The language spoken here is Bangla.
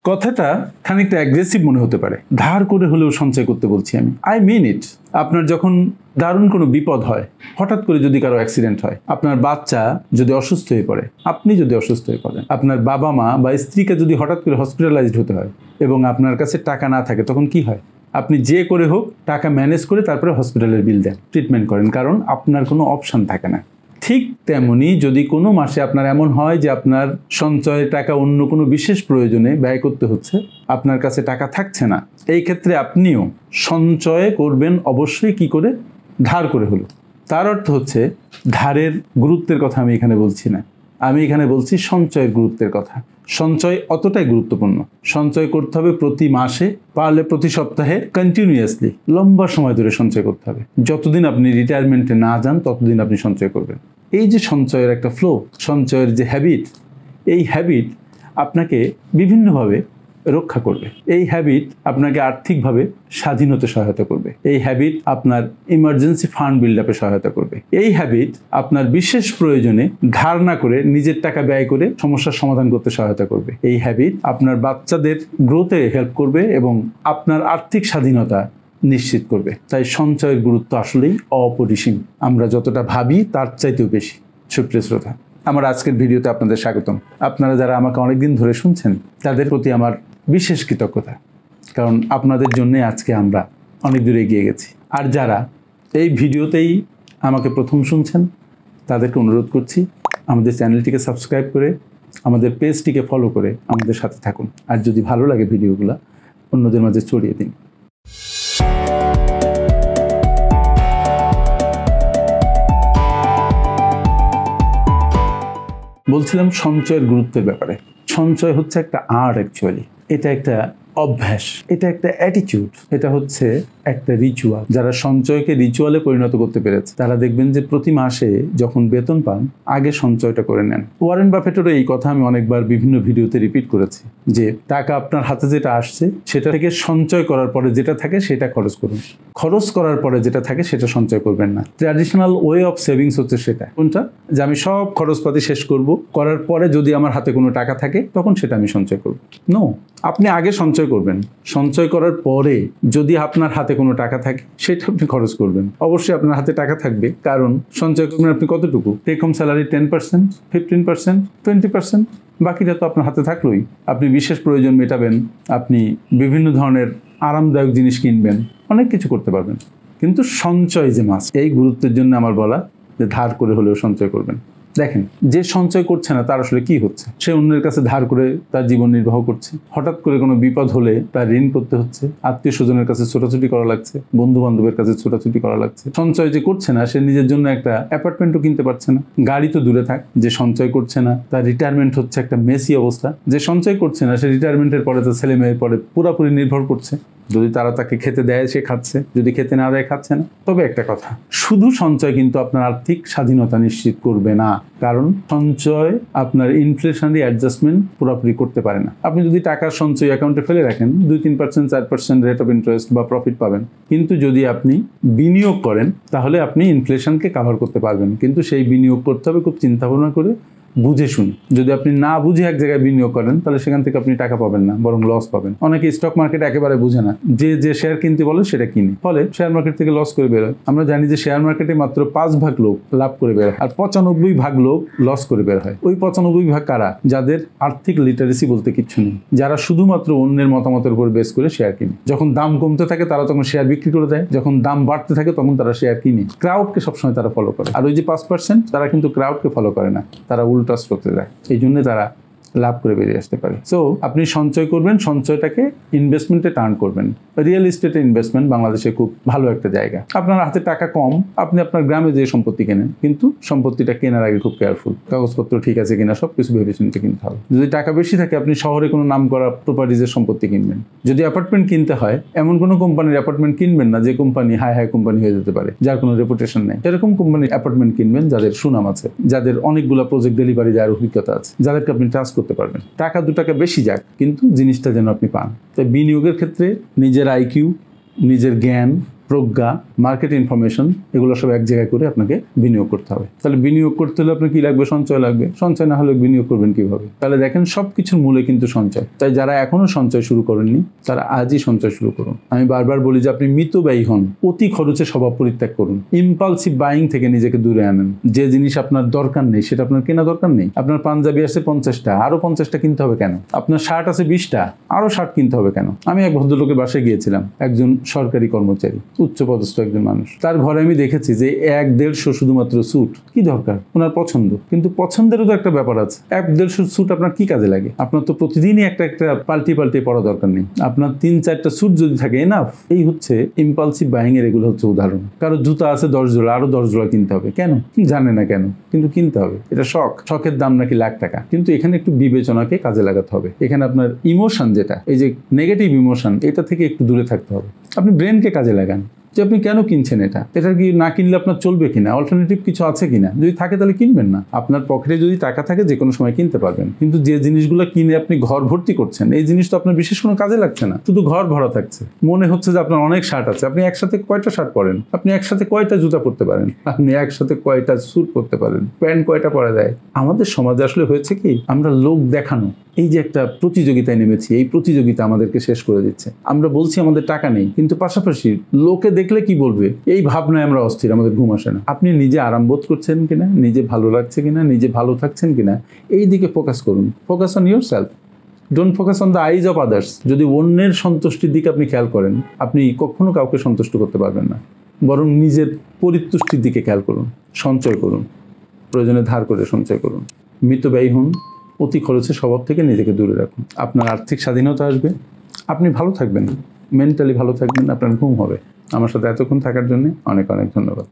কথাটা খানিকটা অ্যাগ্রেসিভ মনে হতে পারে, ধার করে হলেও সঞ্চয় করতে বলছি আমি। আই মিন ইট। আপনার যখন দারুণ কোনো বিপদ হয়, হঠাৎ করে যদি কারো অ্যাক্সিডেন্ট হয়, আপনার বাচ্চা যদি অসুস্থ হয়ে পড়ে, আপনি যদি অসুস্থ হয়ে পড়েন, আপনার বাবা মা বা স্ত্রীকে যদি হঠাৎ করে হসপিটালাইজড হতে হয় এবং আপনার কাছে টাকা না থাকে, তখন কি হয়? আপনি যে করে হোক টাকা ম্যানেজ করে তারপরে হসপিটালের বিল দেন, ট্রিটমেন্ট করেন, কারণ আপনার কোনো অপশান থাকে না। ঠিক তেমনি যদি কোনো মাসে আপনার এমন হয় যে আপনার সঞ্চয়ের টাকা অন্য কোনো বিশেষ প্রয়োজনে ব্যয় করতে হচ্ছে, আপনার কাছে টাকা থাকছে না, এই ক্ষেত্রে আপনিও সঞ্চয় করবেন অবশ্যই। কি করে? ধার করে হলো। তার অর্থ হচ্ছে ধারের গুরুত্বের কথা আমি এখানে বলছি না, আমি এখানে বলছি সঞ্চয়ের গুরুত্বের কথা। সঞ্চয় অতটাই গুরুত্বপূর্ণ। সঞ্চয় করতে হবে প্রতি মাসে, পারলে প্রতি সপ্তাহে, কন্টিনিউয়াসলি লম্বা সময় ধরে সঞ্চয় করতে হবে। যতদিন আপনি রিটায়ারমেন্টে না যান ততদিন আপনি সঞ্চয় করবেন। এই যে সঞ্চয়ের একটা ফ্লো, সঞ্চয়ের যে হ্যাবিট, এই হ্যাবিট আপনাকে বিভিন্নভাবে রক্ষা করবে। এই হ্যাবিট আপনাকে আর্থিকভাবে স্বাধীন হতে সহায়তা করবে। এই হ্যাবিট আপনার ইমার্জেন্সি ফান্ড বিল্ড আপে সহায়তা করবে। এই হ্যাবিট আপনার বিশেষ প্রয়োজনে ধার না করে নিজের টাকা ব্যয় করে সমস্যার সমাধান করতে সহায়তা করবে। এই হ্যাবিট আপনার বাচ্চাদের গ্রোথে হেল্প করবে এবং আপনার আর্থিক স্বাধীনতা নিশ্চিত করবে। তাই সঞ্চয়ের গুরুত্ব আসলেই অপরিসীম। আমরা যতটা ভাবি তার চাইতেও বেশি। সুপ্রিয় শ্রোতা, আমার আজকের ভিডিওতে আপনাদের স্বাগতম। আপনারা যারা আমাকে অনেকদিন ধরে শুনছেন তাদের প্রতি আমার বিশেষ কৃতজ্ঞতা, কারণ আপনাদের জন্যে আজকে আমরা অনেক দূরে এগিয়ে গেছি। আর যারা এই ভিডিওতেই আমাকে প্রথম শুনছেন তাদেরকে অনুরোধ করছি আমাদের চ্যানেলটিকে সাবস্ক্রাইব করে আমাদের পেজটিকে ফলো করে আমাদের সাথে থাকুন। আর যদি ভালো লাগে ভিডিওগুলো অন্যদের মাঝে ছড়িয়ে দিন। বলছিলাম সঞ্চয়ের গুরুত্বের ব্যাপারে। সঞ্চয় হচ্ছে একটা আর্ট অ্যাকচুয়ালি। এটা একটা অভ্যাস, এটা একটা অ্যাটিটিউড, এটা হচ্ছে একটা রিচুয়াল। যারা সঞ্চয়কে রিচুয়ালে পরিণত করতে পেরেছে তারা দেখবেন যে প্রতি মাসে যখন বেতন পান আগে সঞ্চয়টা করে নেন। ওয়ারেন বাফেটেরও এই কথা আমি অনেকবার বিভিন্ন ভিডিওতে রিপিট করেছি যে টাকা আপনার হাতে যেটা আসছে সেটা থেকে সঞ্চয় করার পরে যেটা থাকে সেটা খরচ করুন, খরচ করার পরে যেটা থাকে সেটা সঞ্চয় করবেন না। ট্র্যাডিশনাল ওয়ে অফ সেভিংস হচ্ছে সেটা। কোনটা? যে আমি সব খরচপাতি শেষ করব, করার পরে যদি আমার হাতে কোনো টাকা থাকে তখন সেটা আমি সঞ্চয় করব। নো, আপনি আগে সঞ্চয় করবেন, সঞ্চয় করার পরে যদি আপনার হাতে কোনো টাকা থাকে সেটা আপনি খরচ করবেন। অবশ্যই আপনার হাতে টাকা থাকবে, কারণ সঞ্চয় করবেন আপনি কতটুকু? টেক হোম স্যালারি 10%, 15%, 20%, বাকিটা তো আপনার হাতে থাকলোই। আপনি বিশেষ প্রয়োজন মেটাবেন, আপনি বিভিন্ন ধরনের আরামদায়ক জিনিস কিনবেন, অনেক কিছু করতে পারবেন। কিন্তু সঞ্চয় যে মাস, এই গুরুত্বের জন্য আমার বলা যে ধার করে হলেও সঞ্চয় করবেন। দেখেন, যে সঞ্চয় করছে না তার আসলে কি হচ্ছে? সে অন্যের কাছে ধার করে তার জীবন নির্বাহ করছে। হঠাৎ করে কোনো বিপদ হলে তার ঋণ করতে হচ্ছে, আত্মীয় স্বজনের কাছে ছোটাছুটি করা লাগছে, বন্ধু বান্ধবের কাছে ছোটাছুটি করা লাগছে। সঞ্চয় যে করছে না সে নিজের জন্য একটা অ্যাপার্টমেন্টও কিনতে পারছে না, গাড়ি তো দূরে থাক। যে সঞ্চয় করছে না তার রিটায়ারমেন্ট হচ্ছে একটা মেসি অবস্থা। যে সঞ্চয় করছে না সে রিটায়ারমেন্টের পরে তার ছেলে মেয়ের পরে পুরোপুরি নির্ভর করছে। যদি তারা তাকে খেতে দেয় সে খাচ্ছে, যদি খেতে না দেয় খাচ্ছে না। তবে একটা কথা, শুধু সঞ্চয় কিন্তু আপনার আর্থিক স্বাধীনতা নিশ্চিত করবে না, কারণ সঞ্চয় আপনার ইনফ্লেশনারি অ্যাডজাস্টমেন্ট পুরোপুরি করতে পারে না। আপনি যদি টাকা সঞ্চয় অ্যাকাউন্টে ফেলে রাখেন 2-3%, 4% রেট অফ ইন্টারেস্ট বা প্রফিট পাবেন, কিন্তু যদি আপনি বিনিয়োগ করেন তাহলে আপনি ইনফ্লেশনকে কাভার করতে পারবেন। কিন্তু সেই বিনিয়োগ করতে হবে খুব চিন্তা ভাবনা করে, বুঝে শুনে। যদি আপনি না বুঝে এক জায়গায় বিনিয়োগ করেন তাহলে সেখান থেকে আপনি টাকা পাবেন না, বরং লস পাবেন। অনেকে স্টক মার্কেট একেবারে বুঝে না, যে শেয়ার কিনতে বলে সেটা কিনে, ফলে শেয়ার মার্কেট থেকে লস করে বেরোয়। আমরা জানি যে শেয়ার মার্কেটে মাত্র 5 ভাগ লোক লাভ করে বের হয় আর 95 ভাগ লোক লস করে বের হয়। ওই 95 ভাগ কারা? যাদের আর্থিক লিটারেসি বলতে কিচ্ছু নেই, যারা শুধুমাত্র অন্যের মতামতের উপর বেস করে শেয়ার কিনে। যখন দাম কমতে থাকে তারা তখন শেয়ার বিক্রি করে দেয়, যখন দাম বাড়তে থাকে তখন তারা শেয়ার কিনে। ক্রাউডকে সবসময় তারা ফলো করে। আর ওই যে 5% তারা কিন্তু ক্রাউডকে ফলো করে না, তারা উল্টা স্রোতে যায়। এই জন্য তারা লাভ করে বেরিয়ে আসতে পারে। সো আপনি সঞ্চয় করবেন, সঞ্চয়টাকে ইনভেস্টমেন্টে টার্ন করবেন। রিয়েল এস্টেটে ইনভেস্টমেন্ট বাংলাদেশে খুব ভালো একটা জায়গা। আপনার হাতে টাকা কম, আপনি আপনার গ্রামে যে সম্পত্তি কেনেন, কিন্তু সম্পত্তিটা কেনার আগে খুব কেয়ারফুল, কাগজপত্র ঠিক আছে কিনা সবকিছু ভেবে চিন্তে কিনতে হবে। যদি টাকা বেশি থাকে আপনি শহরে কোনো নাম করা প্রপার্টিজের সম্পত্তি কিনবেন। যদি অ্যাপার্টমেন্ট কিনতে হয় এমন কোনো কোম্পানির অ্যাপার্টমেন্ট কিনবেন না যে কোম্পানি হাই কোম্পানি হয়ে যেতে পারে, যার কোনো রেপুটেশন নেই। সেরকম কোম্পানির অ্যাপার্টমেন্ট কিনবেন যাদের সুনাম আছে, যাদের অনেকগুলো প্রজেক্ট ডেলিভারি দেওয়ার অভিজ্ঞতা আছে, যাদেরকে আপনি ট্রাস্ট করতে পারবেন। টাকা 2 টাকা বেশি যাক, কিন্তু জিনিসটা যেন আপনি পান। তাই বিনিয়োগের ক্ষেত্রে নিজের আইকিউ, নিজের জ্ঞান, প্রজ্ঞা, মার্কেট ইনফরমেশন, এগুলো সব এক জায়গায় করে আপনাকে বিনিয়োগ করতে হবে। তাহলে বিনিয়োগ করতে হলে আপনার কি লাগবে? সঞ্চয় লাগবে। সঞ্চয় না হলে বিনিয়োগ করবেন কিভাবে? তাহলে দেখেন সবকিছুর মূলে কিন্তু সঞ্চয়। তাই যারা এখনো সঞ্চয় শুরু করেননি তারা আজই সঞ্চয় শুরু করুন। আমি বারবার বলি যে আপনি মিতব্যয়ী হন, অতি খরচে স্বভাব পরিত্যাগ করুন, ইম্পালসিভ বাইং থেকে নিজেকে দূরে আনেন। যে জিনিস আপনার দরকার নেই সেটা আপনার কেনা দরকার নেই। আপনার পাঞ্জাবি আছে 50টা, আরো 50টা কিনতে হবে কেন? আপনার শার্ট আছে 20টা, আরো শার্ট কিনতে হবে কেন? আমি এক ভদ্রলোকের বাসায় গিয়েছিলাম, একজন সরকারি কর্মচারী, উচ্চপদস্থ একজন মানুষ। তার ঘরে আমি দেখেছি যে 1-150 শুধুমাত্র স্যুট। কি দরকার? ওনার পছন্দ, কিন্তু পছন্দেরও তো একটা ব্যাপার আছে। 1-150 স্যুট আপনার কি কাজে লাগে? আপনার তো প্রতিদিনই একটা পাল্টি পরা দরকার নেই। আপনার 3-4টা স্যুট যদি থাকে এনাফ। এই হচ্ছে ইম্পালসিভ বাইং এর, এগুলো হচ্ছে উদাহরণ। কারো জুতা আছে 10 জোড়া, আরো 10 জোড়া কিনতে হবে কেন? জানে না কেন, কিন্তু কিনতে হবে। এটা শখ, শখের দাম নাকি লাখ টাকা। কিন্তু এখানে একটু বিবেচনাকে কাজে লাগাতে হবে। এখানে আপনার ইমোশন, যেটা এই যে নেগেটিভ ইমোশন, এটা থেকে একটু দূরে থাকতে হবে। আপনি ব্রেনকে কাজে লাগান যে আপনি কেন কিনছেন এটা কি না কিনলে আপনার চলবে কিনা, অল্টারনেটিভ কিছু আছে কিনা। যদি থাকে তাহলে কিনবেন না। আপনার পকেটে যদি টাকা থাকে যে কোনো সময় কিনতে পারবেন, কিন্তু যে জিনিসগুলো কিনে আপনি ঘর ভর্তি করছেন, এই জিনিস তো আপনার বিশেষ কোনো কাজে লাগছে না, শুধু ঘর ভরা থাকছে। মনে হচ্ছে যে আপনার অনেক শার্ট আছে, আপনি একসাথে কয়টা শার্ট পরেন? আপনি একসাথে কয়টা জুতা পরতে পারেন? আপনি একসাথে কয়টা স্যুট পরতে পারেন? প্যান্ট কয়টা পরা যায়? আমাদের সমাজে আসলে হয়েছে কি, আমরা লোক দেখানো, এই যে একটা প্রতিযোগিতায় নেমেছি, এই প্রতিযোগিতা আমাদেরকে শেষ করে দিচ্ছে। আমরা বলছি আমাদের টাকা নেই, কিন্তু পাশাপাশি লোকে দেখলে কি বলবে এই ভাবনায় আমরা অস্থির, আমাদের ঘুম আসে না। আপনি নিজে আরাম বোধ করছেন কিনা, নিজে ভালো লাগছে কিনা, নিজে ভালো থাকছেন কিনা, এই দিকে ফোকাস করুন। Focus on your self, don't focus on the eyes of others. যদি অন্যের সন্তুষ্টির দিকে আপনি খেয়াল করেন, আপনি কখনো কাউকে সন্তুষ্ট করতে পারবেন না। বরং নিজের পরিতুষ্টির দিকে খেয়াল করুন, সঞ্চয় করুন, প্রয়োজনে ধার করে সঞ্চয় করুন, মিতব্যয়ী হন, অতি খরচে স্বভাব থেকে নিজেকে দূরে রাখুন। আপনার আর্থিক স্বাধীনতা আসবে, আপনি ভালো থাকবেন, মেন্টালি ভালো থাকবেন, আপনার ঘুম হবে। আমার সাথে এতক্ষণ থাকার জন্য অনেক অনেক ধন্যবাদ।